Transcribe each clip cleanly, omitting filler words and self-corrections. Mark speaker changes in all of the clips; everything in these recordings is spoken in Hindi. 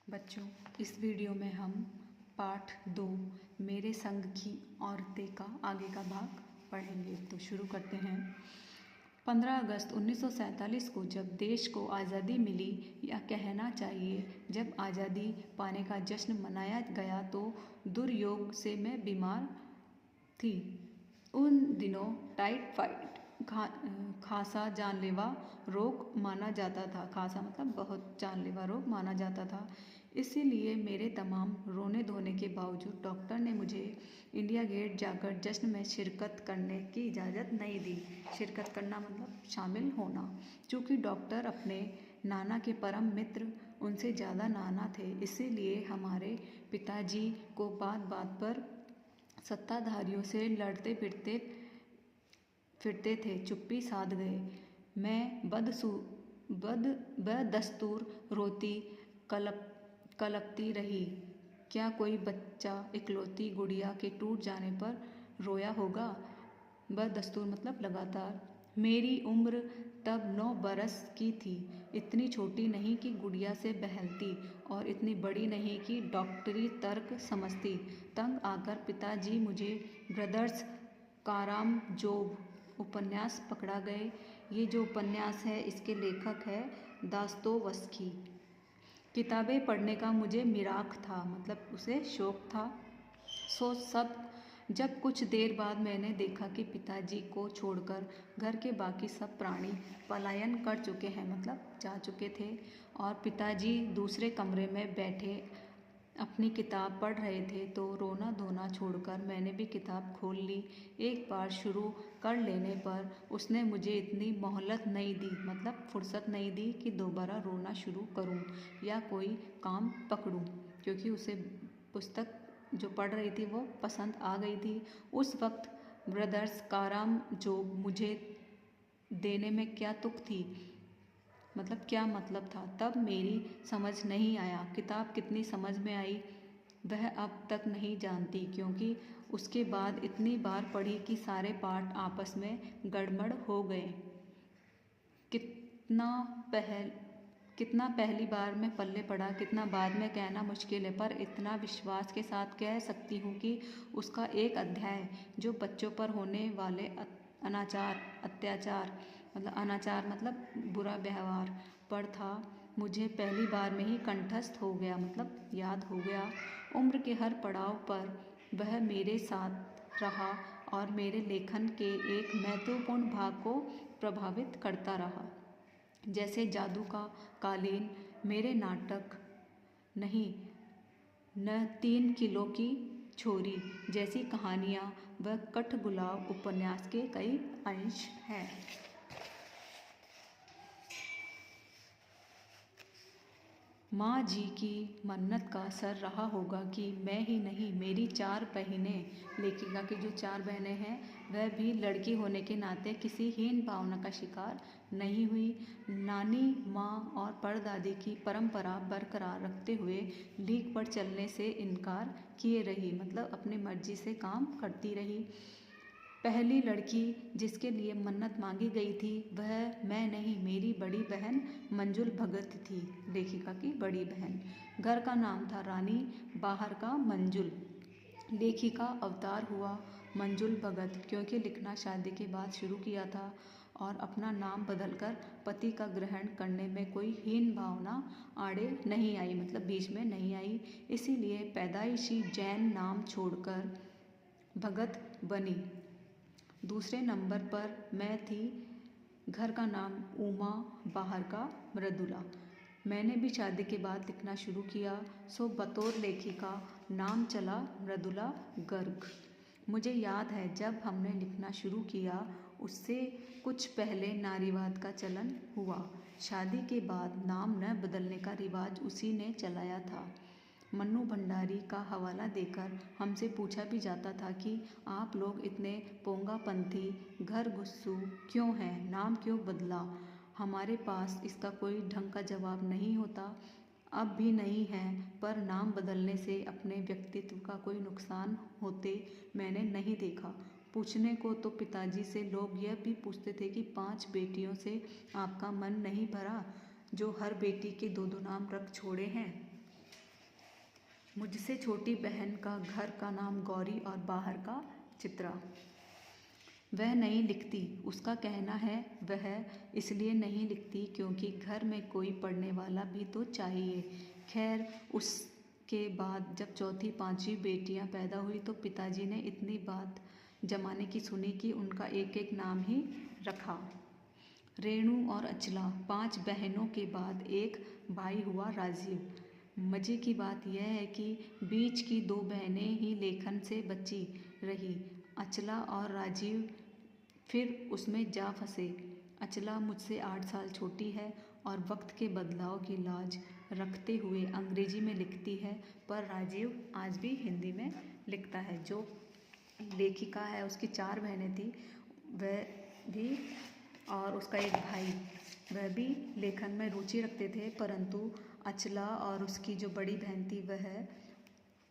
Speaker 1: बच्चों, इस वीडियो में हम पाठ 2 मेरे संग की औरतें का आगे का भाग पढ़ेंगे। तो शुरू करते हैं। 15 अगस्त 1947 को जब देश को आज़ादी मिली, या कहना चाहिए जब आज़ादी पाने का जश्न मनाया गया, तो दुर्योग से मैं बीमार थी। उन दिनों टाइफाइड खासा जानलेवा रोग माना जाता था। खासा मतलब बहुत जानलेवा रोग माना जाता था। इसीलिए मेरे तमाम रोने धोने के बावजूद डॉक्टर ने मुझे इंडिया गेट जाकर जश्न में शिरकत करने की इजाज़त नहीं दी। शिरकत करना मतलब शामिल होना। चूँकि डॉक्टर अपने नाना के परम मित्र, उनसे ज़्यादा नाना थे, इसीलिए हमारे पिताजी को बात बात पर सत्ताधारियों से लड़ते फिरते थे। चुप्पी साध गए। मैं बदस्तूर रोती कलपती रही। क्या कोई बच्चा इकलौती गुड़िया के टूट जाने पर रोया होगा? बदस्तूर मतलब लगातार। मेरी उम्र तब 9 बरस की थी। इतनी छोटी नहीं कि गुड़िया से बहलती, और इतनी बड़ी नहीं कि डॉक्टरी तर्क समझती। तंग आकर पिताजी मुझे ब्रदर्स कारामजोव उपन्यास पकड़ा गए। ये जो उपन्यास है, इसके लेखक है दास्तोवस्की। किताबें पढ़ने का मुझे मिराक था, मतलब उसे शौक था। जब कुछ देर बाद मैंने देखा कि पिताजी को छोड़कर घर के बाकी सब प्राणी पलायन कर चुके हैं, मतलब जा चुके थे, और पिताजी दूसरे कमरे में बैठे अपनी किताब पढ़ रहे थे, तो रोना धोना छोड़कर मैंने भी किताब खोल ली। एक बार शुरू कर लेने पर उसने मुझे इतनी मोहलत नहीं दी, मतलब फुर्सत नहीं दी कि दोबारा रोना शुरू करूं या कोई काम पकड़ूं, क्योंकि उसे पुस्तक जो पढ़ रही थी वो पसंद आ गई थी। उस वक्त ब्रदर्स कारामजोव मुझे देने में क्या तुक थी, मतलब क्या मतलब था, तब मेरी समझ नहीं आया। किताब कितनी समझ में आई वह अब तक नहीं जानती, क्योंकि उसके बाद इतनी बार पढ़ी कि सारे पाठ आपस में गड़बड़ हो गए। कितना पहली बार में पल्ले पड़ा, कितना बाद में कहना मुश्किल है, पर इतना विश्वास के साथ कह सकती हूँ कि उसका एक अध्याय, जो बच्चों पर होने वाले अनाचार मतलब बुरा व्यवहार पर था, मुझे पहली बार में ही कंठस्थ हो गया, मतलब याद हो गया। उम्र के हर पड़ाव पर वह मेरे साथ रहा और मेरे लेखन के एक महत्वपूर्ण भाग को प्रभावित करता रहा। जैसे जादू का कालीन, मेरे नाटक नहीं न 3 किलो की छोरी जैसी कहानियाँ व कठगुलाव उपन्यास के कई अंश हैं। माँ जी की मन्नत का असर रहा होगा कि मैं ही नहीं, मेरी 4 बहनें, लेखिका की जो 4 बहनें हैं, वह भी लड़की होने के नाते किसी हीन भावना का शिकार नहीं हुई। नानी, माँ और परदादी की परंपरा बरकरार रखते हुए लीक पर चलने से इनकार किए रही, मतलब अपनी मर्जी से काम करती रही। पहली लड़की जिसके लिए मन्नत मांगी गई थी, वह मैं नहीं, मेरी बड़ी बहन मंजुल भगत थी, लेखिका की बड़ी बहन। घर का नाम था रानी, बाहर का मंजुल। लेखिका अवतार हुआ मंजुल भगत, क्योंकि लिखना शादी के बाद शुरू किया था, और अपना नाम बदलकर पति का ग्रहण करने में कोई हीन भावना आड़े नहीं आई, मतलब बीच में नहीं आई। इसीलिए पैदाइशी जैन नाम छोड़कर भगत बनी। दूसरे नंबर पर मैं थी। घर का नाम उमा, बाहर का मृदुला। मैंने भी शादी के बाद लिखना शुरू किया, सो बतौर लेखिका नाम चला मृदुला गर्ग। मुझे याद है जब हमने लिखना शुरू किया, उससे कुछ पहले नारीवाद का चलन हुआ। शादी के बाद नाम न बदलने का रिवाज उसी ने चलाया था। मन्नू भंडारी का हवाला देकर हमसे पूछा भी जाता था कि आप लोग इतने पोंगापंथी, घर गुस्सू क्यों हैं, नाम क्यों बदला? हमारे पास इसका कोई ढंग का जवाब नहीं होता, अब भी नहीं है, पर नाम बदलने से अपने व्यक्तित्व का कोई नुकसान होते मैंने नहीं देखा। पूछने को तो पिताजी से लोग यह भी पूछते थे कि 5 बेटियों से आपका मन नहीं भरा, जो हर बेटी के 2-2 नाम रख छोड़े हैं? मुझसे छोटी बहन का घर का नाम गौरी और बाहर का चित्रा। वह नहीं लिखती। उसका कहना है वह इसलिए नहीं लिखती क्योंकि घर में कोई पढ़ने वाला भी तो चाहिए। खैर, उसके बाद जब चौथी पांचवी बेटियां पैदा हुई तो पिताजी ने इतनी बात जमाने की सुनी कि उनका एक एक नाम ही रखा। रेणु और अचला। 5 बहनों के बाद एक भाई हुआ राजीव। मज़े की बात यह है कि बीच की 2 बहनें ही लेखन से बची रही। अचला और राजीव फिर उसमें जा फंसे। अचला मुझसे 8 साल छोटी है और वक्त के बदलाव की लाज रखते हुए अंग्रेजी में लिखती है, पर राजीव आज भी हिंदी में लिखता है। जो लेखिका है उसकी 4 बहनें थी, वह भी और उसका एक भाई, वह भी लेखन में रुचि रखते थे, परंतु अचला और उसकी जो बड़ी बहन थी वह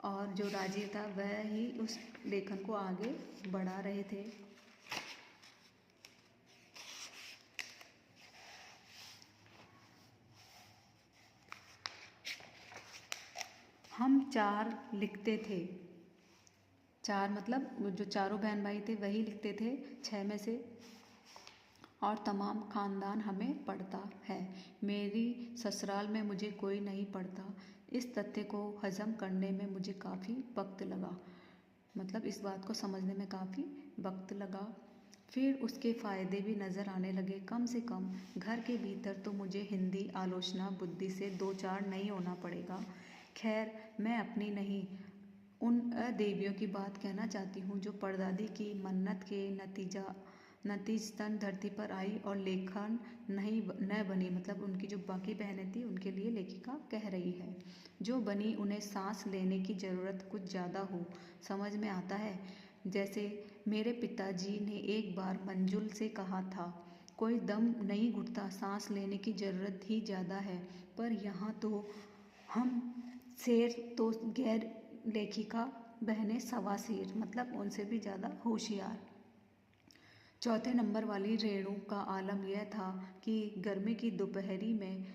Speaker 1: और जो राजीव था वह ही उस लेखन को आगे बढ़ा रहे थे। हम 4 लिखते थे। 4 मतलब जो चारों बहन भाई थे वही लिखते थे 6 में से, और तमाम ख़ानदान हमें पढ़ता है। मेरी ससुराल में मुझे कोई नहीं पढ़ता। इस तथ्य को हज़म करने में मुझे काफ़ी वक्त लगा, मतलब इस बात को समझने में काफ़ी वक्त लगा। फिर उसके फ़ायदे भी नज़र आने लगे। कम से कम घर के भीतर तो मुझे हिंदी आलोचना बुद्धि से 2-4 नहीं होना पड़ेगा। खैर, मैं अपनी नहीं, उन देवियों की बात कहना चाहती हूँ जो परदादी की मन्नत के नतीजतन धरती पर आई और लेखन नहीं न बनी। मतलब उनकी जो बाकी बहनें थी उनके लिए लेखिका कह रही है। जो बनी उन्हें सांस लेने की ज़रूरत कुछ ज़्यादा हो, समझ में आता है। जैसे मेरे पिताजी ने एक बार मंजुल से कहा था, कोई दम नहीं घुटता, सांस लेने की ज़रूरत ही ज़्यादा है। पर यहाँ तो हम शेर तो गैर लेखिका बहनें सवा शेर, मतलब उनसे भी ज़्यादा होशियार। चौथे नंबर वाली रेणु का आलम यह था कि गर्मी की दोपहरी में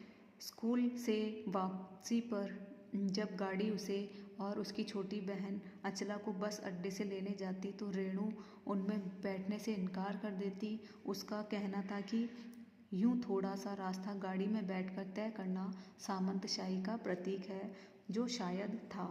Speaker 1: स्कूल से वापसी पर जब गाड़ी उसे और उसकी छोटी बहन अचला को बस अड्डे से लेने जाती तो रेणु उनमें बैठने से इनकार कर देती। उसका कहना था कि यूं थोड़ा सा रास्ता गाड़ी में बैठकर तय करना सामंतशाही का प्रतीक है, जो शायद था,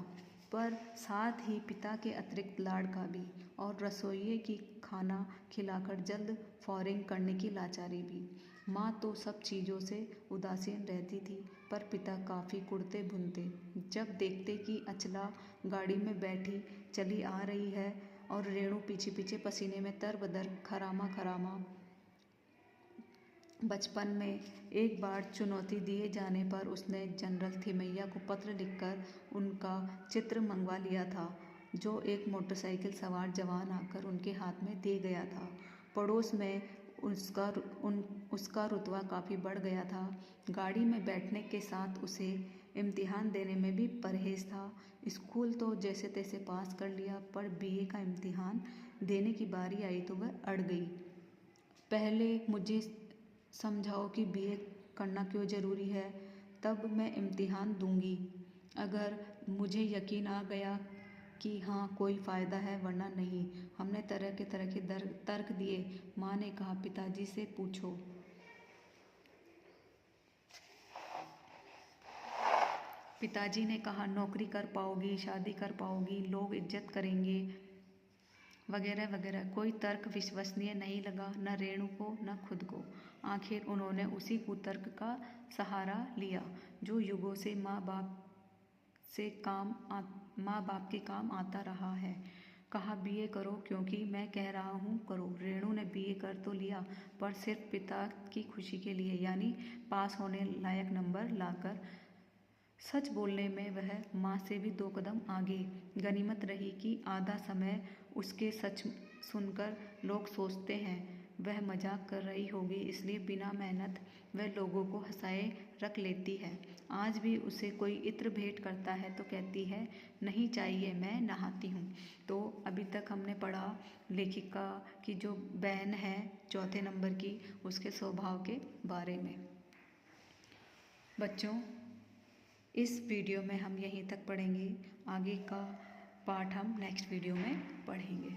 Speaker 1: पर साथ ही पिता के अतिरिक्त लाड़ का भी, और रसोइये की खाना खिलाकर जल्द फौरिंग करने की लाचारी भी। माँ तो सब चीज़ों से उदासीन रहती थी, पर पिता काफ़ी कुड़ते भुनते जब देखते कि अचला गाड़ी में बैठी चली आ रही है और रेणु पीछे पीछे पसीने में तरबदर खरामा। बचपन में एक बार चुनौती दिए जाने पर उसने जनरल थिमैया को पत्र लिखकर उनका चित्र मंगवा लिया था, जो एक मोटरसाइकिल सवार जवान आकर उनके हाथ में दे गया था। पड़ोस में उसका रुतबा काफ़ी बढ़ गया था। गाड़ी में बैठने के साथ उसे इम्तिहान देने में भी परहेज था। स्कूल तो जैसे तैसे पास कर लिया, पर बीए का इम्तिहान देने की बारी आई तो वह अड़ गई। पहले मुझे समझाओ कि बीए करना क्यों ज़रूरी है, तब मैं इम्तिहान दूंगी। अगर मुझे यकीन आ गया कि हाँ कोई फ़ायदा है, वरना नहीं। हमने तरह के तर्क दिए। माँ ने कहा, पिताजी से पूछो। पिताजी ने कहा, नौकरी कर पाओगी, शादी कर पाओगी, लोग इज्जत करेंगे, वगैरह वगैरह। कोई तर्क विश्वसनीय नहीं लगा, न रेणु को न खुद को। आखिर उन्होंने उसी कुतर्क का सहारा लिया जो युगों से माँ बाप के काम आता रहा है। कहा, बीए करो, क्योंकि मैं कह रहा हूँ करो। रेणु ने बीए कर तो लिया, पर सिर्फ पिता की खुशी के लिए, यानी पास होने लायक नंबर लाकर। सच बोलने में वह माँ से भी 2 कदम आगे। गनीमत रही कि आधा समय उसके सच सुनकर लोग सोचते हैं वह मजाक कर रही होगी, इसलिए बिना मेहनत वह लोगों को हंसाए रख लेती है। आज भी उसे कोई इत्र भेंट करता है तो कहती है, नहीं चाहिए, मैं नहाती हूँ। तो अभी तक हमने पढ़ा लेखिका की जो बहन है चौथे नंबर की, उसके स्वभाव के बारे में। बच्चों, इस वीडियो में हम यहीं तक पढ़ेंगे, आगे का पाठ हम नेक्स्ट वीडियो में पढ़ेंगे।